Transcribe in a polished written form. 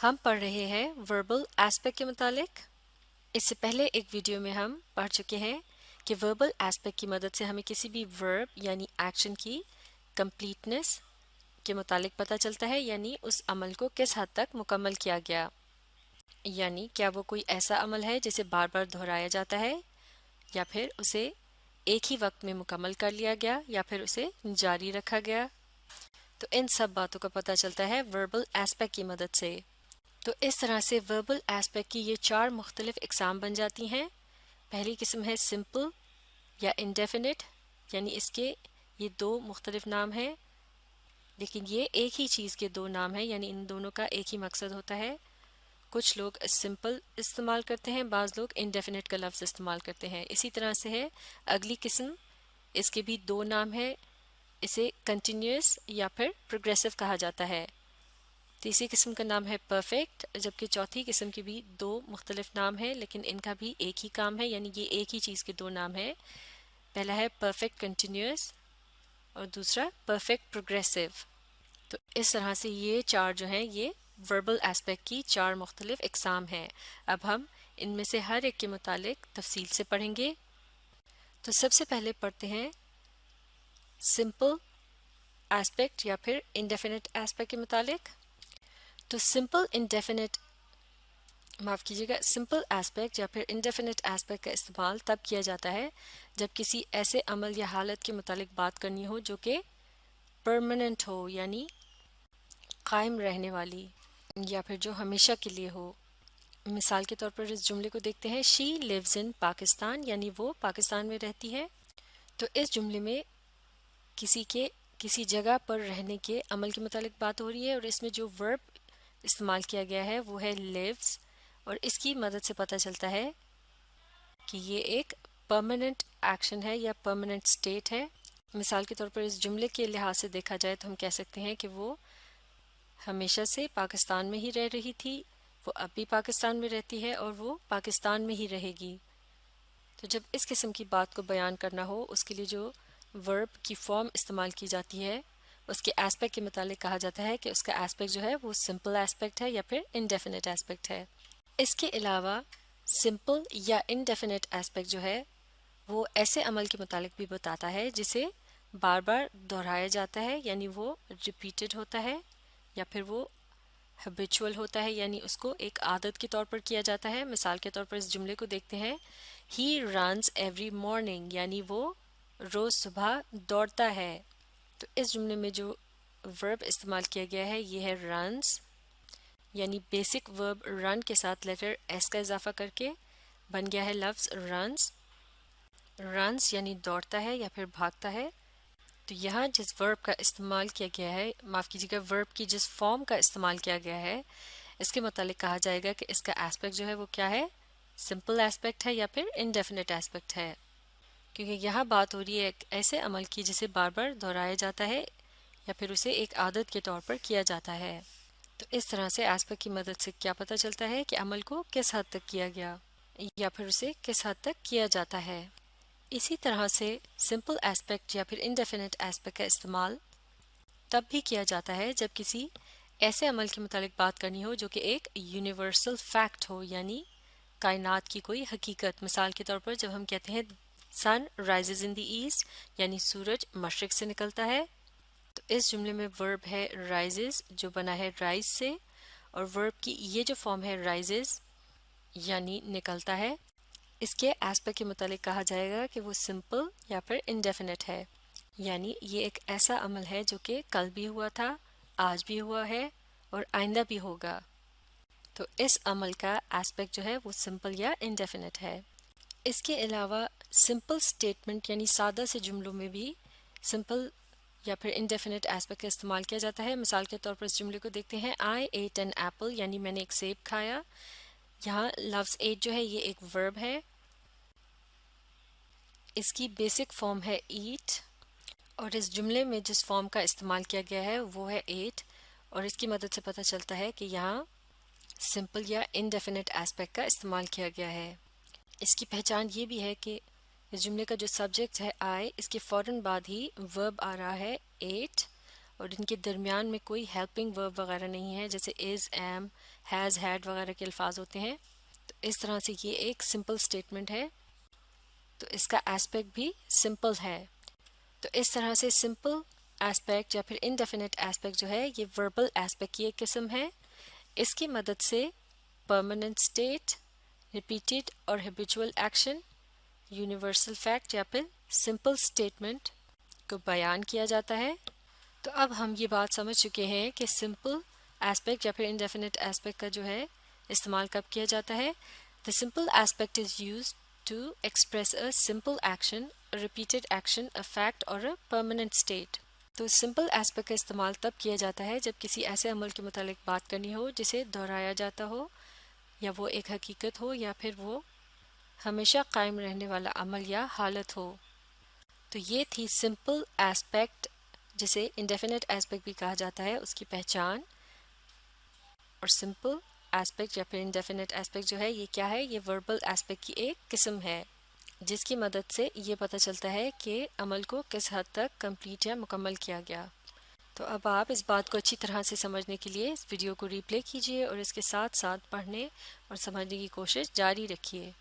ہم پڑھ رہے ہیں وربل ایسپیکٹ کے متعلق۔ اس سے پہلے ایک ویڈیو میں ہم پڑھ چکے ہیں کہ وربل ایسپیکٹ کی مدد سے ہمیں کسی بھی ورب یعنی ایکشن کی کمپلیٹنس کے متعلق پتہ چلتا ہے، یعنی اس عمل کو کس حد تک مکمل کیا گیا، یعنی کیا وہ کوئی ایسا عمل ہے جسے بار بار دہرایا جاتا ہے، یا پھر اسے ایک ہی وقت میں مکمل کر لیا گیا، یا پھر اسے جاری رکھا گیا۔ تو ان سب باتوں کا پتہ چلتا ہے وربل ایسپیکٹ کی مدد سے۔ تو اس طرح سے وربل ایسپیکٹ کی یہ 4 مختلف اقسام بن جاتی ہیں۔ پہلی قسم ہے سمپل یا انڈیفینٹ، یعنی اس کے یہ 2 مختلف نام ہیں، لیکن یہ ایک ہی چیز کے 2 نام ہیں، یعنی ان دونوں کا ایک ہی مقصد ہوتا ہے۔ کچھ لوگ سمپل استعمال کرتے ہیں، بعض لوگ انڈیفینٹ کا لفظ استعمال کرتے ہیں۔ اسی طرح سے ہے اگلی قسم، اس کے بھی 2 نام ہیں، اسے کنٹینیوس یا پھر پروگریسو کہا جاتا ہے۔ تیسری قسم کا نام ہے پرفیکٹ، جبکہ چوتھی قسم کے بھی 2 مختلف نام ہیں، لیکن ان کا بھی ایک ہی کام ہے، یعنی یہ ایک ہی چیز کے 2 نام ہیں۔ پہلا ہے پرفیکٹ کنٹینیوس اور دوسرا پرفیکٹ پروگریسو۔ تو اس طرح سے یہ 4 جو ہیں یہ وربل ایسپیکٹ کی 4 مختلف اقسام ہیں۔ اب ہم ان میں سے ہر ایک کے متعلق تفصیل سے پڑھیں گے۔ تو سب سے پہلے پڑھتے ہیں سمپل ایسپیکٹ یا پھر انڈیفینٹ ایسپیکٹ کے متعلق۔ تو سمپل ایسپیکٹ یا پھر انڈیفینٹ ایسپیکٹ کا استعمال تب کیا جاتا ہے جب کسی ایسے عمل یا حالت کے متعلق بات کرنی ہو جو کہ پرماننٹ ہو، یعنی قائم رہنے والی، یا پھر جو ہمیشہ کے لیے ہو۔ مثال کے طور پر اس جملے کو دیکھتے ہیں، شی لیوز ان پاکستان، یعنی وہ پاکستان میں رہتی ہے۔ تو اس جملے میں کسی جگہ پر رہنے کے عمل کے متعلق بات ہو رہی ہے، اور اس میں جو ورب استعمال کیا گیا ہے وہ ہے لیوز، اور اس کی مدد سے پتہ چلتا ہے کہ یہ ایک پرماننٹ ایکشن ہے یا پرماننٹ اسٹیٹ ہے۔ مثال کے طور پر اس جملے کے لحاظ سے دیکھا جائے تو ہم کہہ سکتے ہیں کہ وہ ہمیشہ سے پاکستان میں ہی رہ رہی تھی، وہ اب بھی پاکستان میں رہتی ہے، اور وہ پاکستان میں ہی رہے گی۔ تو جب اس قسم کی بات کو بیان کرنا ہو، اس کے لیے جو ورب کی فارم استعمال کی جاتی ہے، اس کے ایسپیکٹ کے متعلق کہا جاتا ہے کہ اس کا ایسپیکٹ جو ہے وہ سمپل ایسپیکٹ ہے یا پھر انڈیفینٹ ایسپیکٹ ہے۔ اس کے علاوہ سمپل یا انڈیفینٹ ایسپیکٹ جو ہے وہ ایسے عمل کے متعلق بھی بتاتا ہے جسے بار بار دہرایا جاتا ہے، یعنی وہ ریپیٹڈ ہوتا ہے، یا پھر وہ ہیبیچول ہوتا ہے، یعنی اس کو ایک عادت کے طور پر کیا جاتا ہے۔ مثال کے طور پر اس جملے کو دیکھتے ہیں، ہی رنز ایوری مارننگ، یعنی وہ روز صبح دوڑتا ہے۔ تو اس جملے میں جو ورب استعمال کیا گیا ہے یہ ہے رنز، یعنی بیسک ورب رن کے ساتھ لیٹر ایس کا اضافہ کر کے بن گیا ہے لفظ رنز۔ رنز یعنی دوڑتا ہے یا پھر بھاگتا ہے۔ تو یہاں جس ورب کا استعمال کیا گیا ہے، معاف کیجیے گا، ورب کی جس فارم کا استعمال کیا گیا ہے، اس کے متعلق کہا جائے گا کہ اس کا ایسپیکٹ جو ہے وہ کیا ہے، سمپل ایسپیکٹ ہے یا پھر انڈیفینٹ ایسپیکٹ ہے، کیونکہ یہاں بات ہو رہی ہے ایک ایسے عمل کی جسے بار بار دہرایا جاتا ہے یا پھر اسے ایک عادت کے طور پر کیا جاتا ہے۔ تو اس طرح سے ایسپیکٹ کی مدد سے کیا پتہ چلتا ہے کہ عمل کو کس حد تک کیا گیا یا پھر اسے کس حد تک کیا جاتا ہے۔ اسی طرح سے سمپل ایسپیکٹ یا پھر انڈیفینٹ ایسپیکٹ کا استعمال تب بھی کیا جاتا ہے جب کسی ایسے عمل کے متعلق بات کرنی ہو جو کہ ایک یونیورسل فیکٹ ہو، یعنی کائنات کی کوئی حقیقت۔ مثال کے طور پر جب ہم کہتے ہیں سن رائزز ان دی ایسٹ، یعنی سورج مشرق سے نکلتا ہے، تو اس جملے میں ورب ہے رائزز جو بنا ہے رائز سے، اور ورب کی یہ جو فارم ہے رائزز یعنی نکلتا ہے، اس کے ایسپیکٹ کے متعلق کہا جائے گا کہ وہ سمپل یا پھر انڈیفینٹ ہے، یعنی یہ ایک ایسا عمل ہے جو کہ کل بھی ہوا تھا، آج بھی ہوا ہے اور آئندہ بھی ہوگا۔ تو اس عمل کا ایسپیکٹ جو ہے وہ سمپل یا انڈیفینٹ ہے۔ اس کے علاوہ سمپل اسٹیٹمنٹ یعنی سادہ سے جملوں میں بھی سمپل یا پھر انڈیفینٹ ایسپیکٹ کا استعمال کیا جاتا ہے۔ مثال کے طور پر اس جملے کو دیکھتے ہیں، آئی ایٹ این ایپل، یعنی میں نے ایک سیب کھایا۔ یہاں لفظ ایٹ جو ہے یہ ایک ورب ہے، اس کی بیسک فارم ہے ایٹ، اور اس جملے میں جس فارم کا استعمال کیا گیا ہے وہ ہے ایٹ، اور اس کی مدد سے پتہ چلتا ہے کہ یہاں سمپل یا انڈیفینٹ ایسپیکٹ کا استعمال کیا گیا ہے۔ اس کی پہچان یہ بھی ہے کہ اس جملے کا جو سبجیکٹ ہے آئی، اس کے فوراً بعد ہی ورب آ رہا ہے ایٹ، اور ان کے درمیان میں کوئی ہیلپنگ ورب وغیرہ نہیں ہے جیسے از، ایم، ہیز، ہیڈ وغیرہ کے الفاظ ہوتے ہیں. تو اس طرح سے یہ ایک سمپل اسٹیٹمنٹ ہے، تو اس کا ایسپیکٹ بھی سمپل ہے. تو اس طرح سے سمپل ایسپیکٹ یا پھر انڈیفینٹ ایسپیکٹ جو ہے یہ وربل ایسپیکٹ کی ایک قسم ہے. اس کی مدد سے پرماننٹ اسٹیٹ، ریپیٹڈ اور ہیبیچول ایکشن، یونیورسل فیکٹ یا پھر سمپل اسٹیٹمنٹ کو بیان کیا جاتا ہے. تو اب ہم یہ بات سمجھ چکے ہیں کہ سمپل ایسپیکٹ یا پھر انڈیفینٹ ایسپیکٹ کا جو ہے استعمال کب کیا جاتا ہے. The simple aspect is used to express a simple action, a repeated action, a fact or a permanent state. تو سمپل ایسپیکٹ کا استعمال تب کیا جاتا ہے جب کسی ایسے عمل کے متعلق بات کرنی ہو جسے دہرایا جاتا ہو، یا وہ ایک حقیقت ہو یا پھر وہ ہمیشہ قائم رہنے والا عمل یا حالت ہو. تو یہ تھی سمپل ایسپیکٹ جسے انڈیفینٹ ایسپیکٹ بھی کہا جاتا ہے، اس کی پہچان. اور سمپل ایسپیکٹ یا پھر انڈیفینٹ ایسپیکٹ جو ہے یہ کیا ہے؟ یہ وربل ایسپیکٹ کی ایک قسم ہے جس کی مدد سے یہ پتہ چلتا ہے کہ عمل کو کس حد تک کمپلیٹ یا مکمل کیا گیا. تو اب آپ اس بات کو اچھی طرح سے سمجھنے کے لیے اس ویڈیو کو ری پلے کیجیے اور اس کے ساتھ ساتھ پڑھنے اور سمجھنے کی کوشش جاری رکھیے.